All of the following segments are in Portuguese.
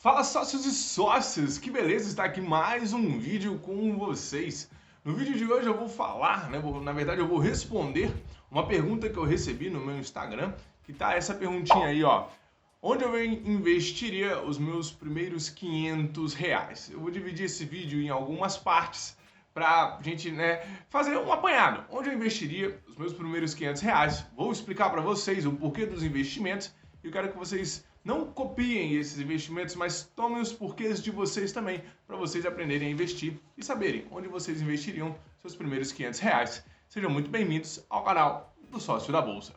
Fala sócios e sócias, que beleza estar aqui mais um vídeo com vocês. No vídeo de hoje eu vou falar, na verdade eu vou responder uma pergunta que eu recebi no meu Instagram, que tá essa perguntinha aí, ó. Onde eu investiria os meus primeiros R$ 500? Eu vou dividir esse vídeo em algumas partes pra gente, fazer um apanhado. Onde eu investiria os meus primeiros R$ 500? Vou explicar para vocês o porquê dos investimentos e eu quero que vocês não copiem esses investimentos, mas tomem os porquês de vocês também, para vocês aprenderem a investir e saberem onde vocês investiriam seus primeiros R$ 500. Sejam muito bem-vindos ao canal do Sócio da Bolsa.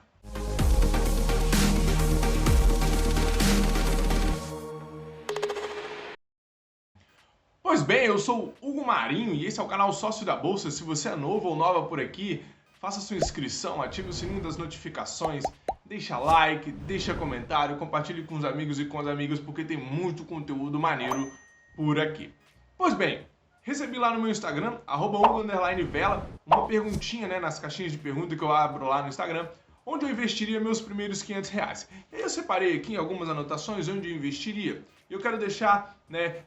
Pois bem, eu sou o Hugo Marinho e esse é o canal Sócio da Bolsa. Se você é novo ou nova por aqui, faça sua inscrição, ative o sininho das notificações, deixa like, deixa comentário, compartilhe com os amigos e com as amigas porque tem muito conteúdo maneiro por aqui. Pois bem, recebi lá no meu Instagram, @Hugo_Vela, uma perguntinha, nas caixinhas de pergunta que eu abro lá no Instagram, onde eu investiria meus primeiros R$ 500. E aí eu separei aqui algumas anotações onde eu investiria. E eu quero deixar,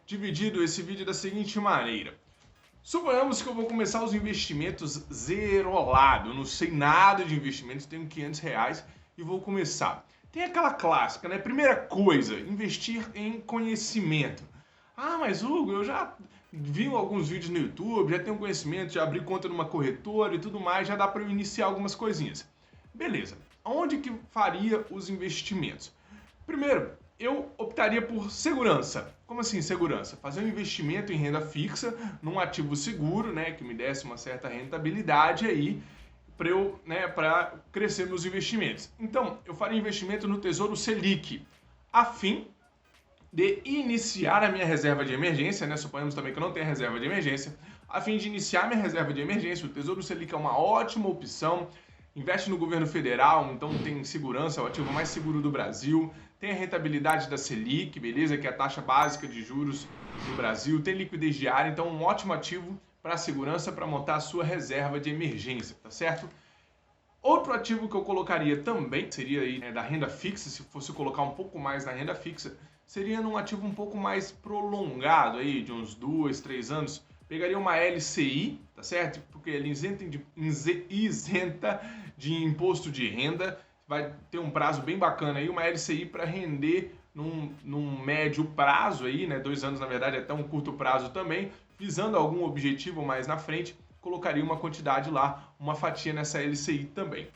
dividido esse vídeo da seguinte maneira. Suponhamos que eu vou começar os investimentos zerolado, eu não sei nada de investimentos, tenho R$ 500 e vou começar. Tem aquela clássica, Primeira coisa, investir em conhecimento. Ah, mas Hugo, eu já vi alguns vídeos no YouTube, já tenho conhecimento, já abri conta numa corretora e tudo mais, já dá para eu iniciar algumas coisinhas. Beleza, onde que faria os investimentos? Primeiro, eu optaria por segurança. Como assim segurança? Fazer um investimento em renda fixa, num ativo seguro, que me desse uma certa rentabilidade aí, para crescer meus investimentos. Então, eu faria investimento no Tesouro Selic, a fim de iniciar a minha reserva de emergência, suponhamos também que eu não tenha reserva de emergência, a fim de iniciar minha reserva de emergência. O Tesouro Selic é uma ótima opção, investe no governo federal, então tem segurança, é o ativo mais seguro do Brasil, tem a rentabilidade da Selic, beleza? Que é a taxa básica de juros do Brasil, tem liquidez diária, então um ótimo ativo para a segurança, para montar a sua reserva de emergência, tá certo? Outro ativo que eu colocaria também, seria aí da renda fixa, se fosse colocar um pouco mais na renda fixa, seria num ativo um pouco mais prolongado aí, de uns 2, 3 anos, pegaria uma LCI, tá certo? Porque ele isenta de imposto de renda, vai ter um prazo bem bacana aí, uma LCI para render num médio prazo aí, 2 anos na verdade, até um curto prazo também, visando algum objetivo mais na frente, colocaria uma quantidade lá, uma fatia nessa LCI também.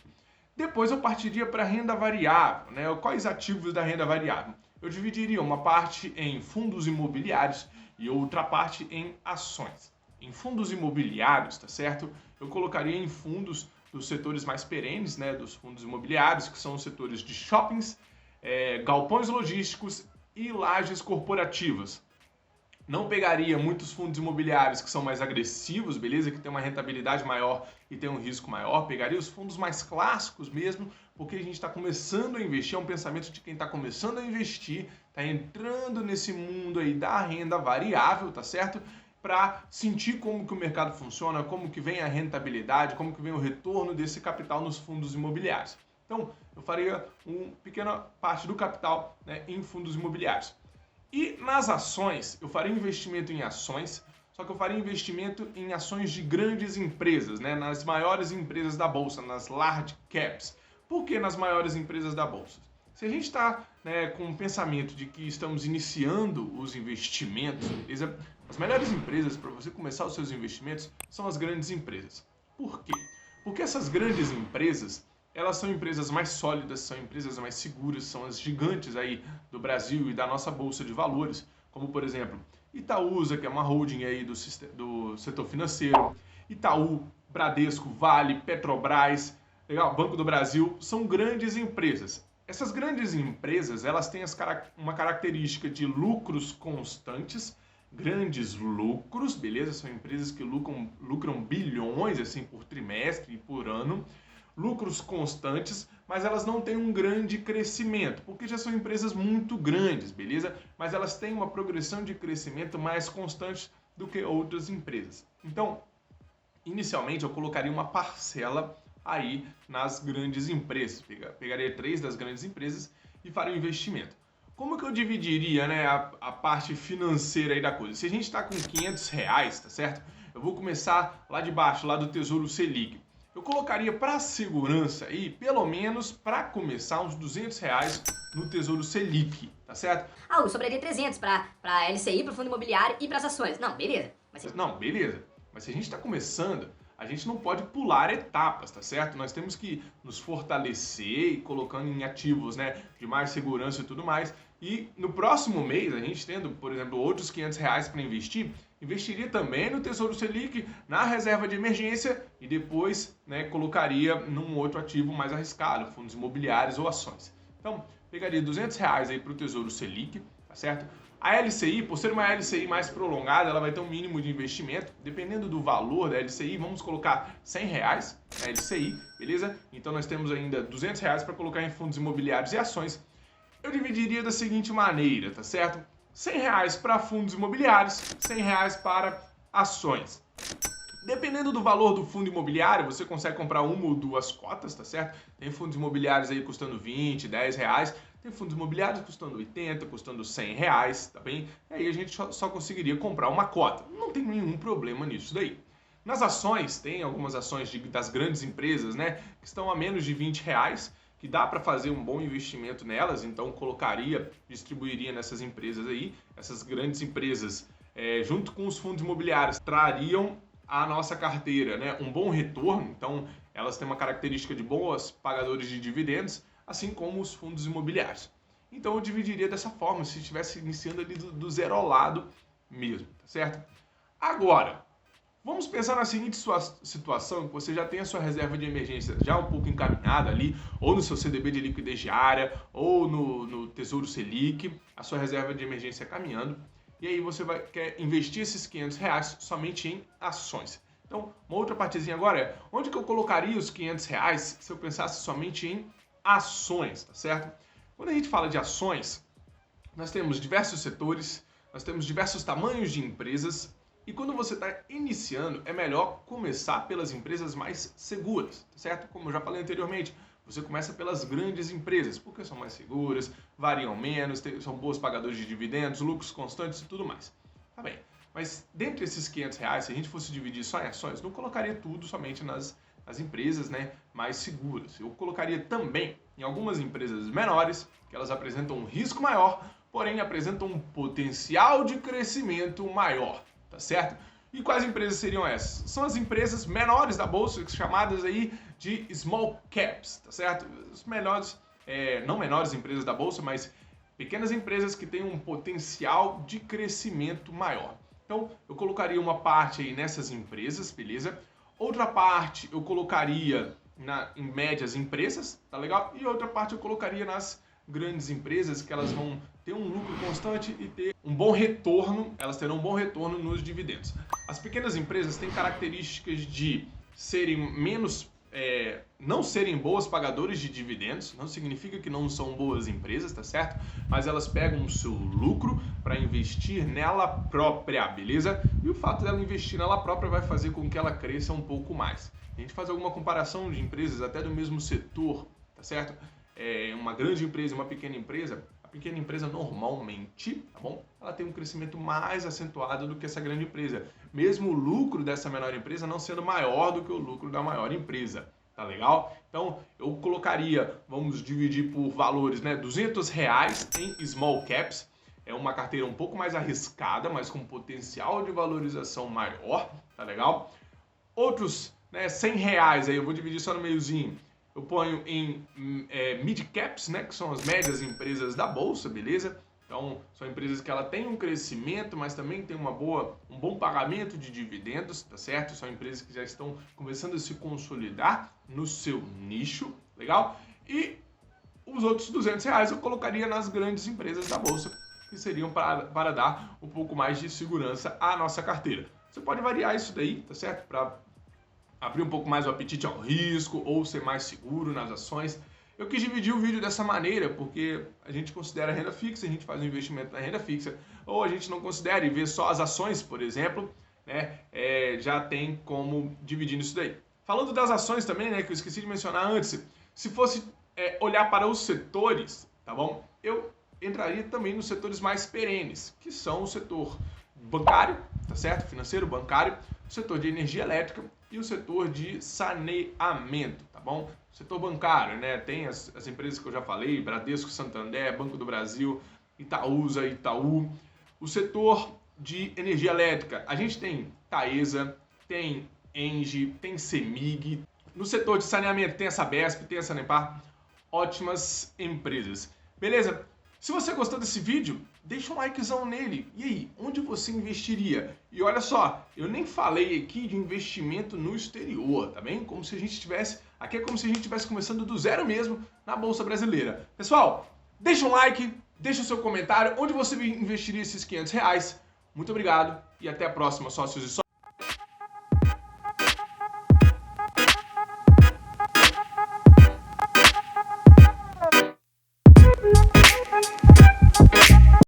Depois eu partiria para a renda variável, Quais ativos da renda variável? Eu dividiria uma parte em fundos imobiliários e outra parte em ações. Em fundos imobiliários, tá certo? Eu colocaria em fundos dos setores mais perenes, dos fundos imobiliários, que são os setores de shoppings, galpões logísticos e lajes corporativas. Não pegaria muitos fundos imobiliários que são mais agressivos, beleza? Que tem uma rentabilidade maior e tem um risco maior. Pegaria os fundos mais clássicos mesmo, porque a gente está começando a investir, é um pensamento de quem está começando a investir, está entrando nesse mundo aí da renda variável, tá certo? Para sentir como que o mercado funciona, como que vem a rentabilidade, como que vem o retorno desse capital nos fundos imobiliários. Então, eu faria uma pequena parte do capital em fundos imobiliários. E nas ações, eu faria investimento em ações, só que eu faria investimento em ações de grandes empresas, nas maiores empresas da Bolsa, nas large caps. Por que nas maiores empresas da Bolsa? Se a gente está com o pensamento de que estamos iniciando os investimentos, beleza? As melhores empresas para você começar os seus investimentos são as grandes empresas. Por quê? Porque essas grandes empresas, elas são empresas mais sólidas, são empresas mais seguras, são as gigantes aí do Brasil e da nossa Bolsa de Valores, como por exemplo, Itaúsa, que é uma holding aí do setor financeiro, Itaú, Bradesco, Vale, Petrobras, Banco do Brasil, são grandes empresas. Essas grandes empresas, elas têm uma característica de lucros constantes, grandes lucros, beleza? São empresas que lucram bilhões assim por trimestre e por ano, lucros constantes, mas elas não têm um grande crescimento, porque já são empresas muito grandes, beleza? Mas elas têm uma progressão de crescimento mais constante do que outras empresas. Então, inicialmente eu colocaria uma parcela aí nas grandes empresas, pegaria 3 das grandes empresas e faria um investimento. como que eu dividiria, né, a parte financeira aí da coisa? Se a gente está com R$ 500, tá certo? Eu vou começar lá de baixo, lá do Tesouro Selic. Eu colocaria para segurança aí, pelo menos para começar, uns R$ 200 no Tesouro Selic, tá certo? Ah, sobraria 300 para LCI, para o fundo imobiliário e para as ações. Não, beleza. Não, beleza. Mas se a gente está começando, a gente não pode pular etapas, tá certo? Nós temos que nos fortalecer e colocando em ativos, né, de mais segurança e tudo mais. E no próximo mês, a gente tendo, por exemplo, outros R$ 500 para investir, investiria também no Tesouro Selic, na reserva de emergência e depois, né, colocaria num outro ativo mais arriscado, fundos imobiliários ou ações. Então, pegaria R$ 200 aí para o Tesouro Selic, tá certo? A LCI, por ser uma LCI mais prolongada, ela vai ter um mínimo de investimento. Dependendo do valor da LCI, vamos colocar R$ 100 na LCI, beleza? Então nós temos ainda R$ 200 para colocar em fundos imobiliários e ações. Eu dividiria da seguinte maneira, tá certo? R$ 100 para fundos imobiliários, R$ 100 para ações. Dependendo do valor do fundo imobiliário, você consegue comprar uma ou duas cotas, tá certo? Tem fundos imobiliários aí custando 20, R$ 10. Tem fundos imobiliários custando 80, custando R$ 100, tá bem? E aí a gente só conseguiria comprar uma cota. Não tem nenhum problema nisso daí. Nas ações, tem algumas ações das grandes empresas, né? Que estão a menos de R$ 20, que dá para fazer um bom investimento nelas. Então colocaria, distribuiria nessas empresas aí. Essas grandes empresas, junto com os fundos imobiliários, trariam a nossa carteira, né, um bom retorno. Então elas têm uma característica de bons pagadores de dividendos, assim como os fundos imobiliários. Então eu dividiria dessa forma, se estivesse iniciando ali do zero ao lado mesmo, tá certo? Agora, vamos pensar na seguinte situação, que você já tem a sua reserva de emergência já um pouco encaminhada ali, ou no seu CDB de liquidez diária, ou no Tesouro Selic, a sua reserva de emergência caminhando, e aí você quer investir esses R$ 500 somente em ações. Então, uma outra partezinha agora é, onde que eu colocaria os R$ 500 se eu pensasse somente em ações, tá certo? Quando a gente fala de ações, nós temos diversos setores, nós temos diversos tamanhos de empresas, e quando você está iniciando, é melhor começar pelas empresas mais seguras, tá certo? Como eu já falei anteriormente, você começa pelas grandes empresas, porque são mais seguras, variam menos, são boas pagadores de dividendos, lucros constantes e tudo mais. Tá bem, mas dentre esses R$ 500, se a gente fosse dividir só em ações, não colocaria tudo somente nas empresas, né, mais seguras. Eu colocaria também em algumas empresas menores, que elas apresentam um risco maior, porém apresentam um potencial de crescimento maior, tá certo? E quais empresas seriam essas? São as empresas menores da bolsa, chamadas aí de small caps, tá certo? Os melhores, não menores empresas da bolsa, mas pequenas empresas que têm um potencial de crescimento maior. Então, eu colocaria uma parte aí nessas empresas, beleza? Outra parte eu colocaria em médias empresas, tá legal? E outra parte eu colocaria nas grandes empresas, que elas vão ter um lucro constante e ter um bom retorno, elas terão um bom retorno nos dividendos. As pequenas empresas têm características de serem menos, não serem boas pagadores de dividendos, não significa que não são boas empresas, tá certo? Mas elas pegam o seu lucro para investir nela própria, beleza? E o fato dela investir nela própria vai fazer com que ela cresça um pouco mais. A gente faz alguma comparação de empresas até do mesmo setor, tá certo? Uma grande empresa e uma pequena empresa, a pequena empresa normalmente, tá bom? Ela tem um crescimento mais acentuado do que essa grande empresa, mesmo o lucro dessa menor empresa não sendo maior do que o lucro da maior empresa, tá legal? Então eu colocaria, vamos dividir por valores, né, R$ 200 em small caps, é uma carteira um pouco mais arriscada, mas com potencial de valorização maior, tá legal? Outros, né, R$ 100 aí, eu vou dividir só no meiozinho. Eu ponho em mid caps, né, que são as médias empresas da bolsa, beleza? Então, são empresas que ela tem um crescimento, mas também tem um bom pagamento de dividendos, tá certo? São empresas que já estão começando a se consolidar no seu nicho, legal? E os outros R$ 200 eu colocaria nas grandes empresas da bolsa, que seriam para dar um pouco mais de segurança à nossa carteira. Você pode variar isso daí, tá certo? Para abrir um pouco mais o apetite ao risco ou ser mais seguro nas ações. Eu quis dividir o vídeo dessa maneira porque a gente considera renda fixa, a gente faz um investimento na renda fixa, ou a gente não considera e vê só as ações, por exemplo, né? Já tem como dividir isso daí. Falando das ações também, né, que eu esqueci de mencionar antes, se fosse olhar para os setores, tá bom? Eu entraria também nos setores mais perenes, que são o setor bancário, tá certo? Financeiro, bancário, o setor de energia elétrica e o setor de saneamento, tá bom? O setor bancário, né? Tem as empresas que eu já falei, Bradesco, Santander, Banco do Brasil, Itaúsa, Itaú. O setor de energia elétrica, a gente tem Taesa, tem Engie, tem Cemig. No setor de saneamento tem a Sabesp, tem a Sanepar, ótimas empresas. Beleza? Se você gostou desse vídeo, deixa um likezão nele. E aí, onde você investiria? E olha só, eu nem falei aqui de investimento no exterior, tá bem? Como se a gente tivesse, aqui é como se a gente estivesse começando do zero mesmo na Bolsa Brasileira. Pessoal, deixa um like, deixa o seu comentário, onde você investiria esses R$500. Muito obrigado e até a próxima, sócios e sócias.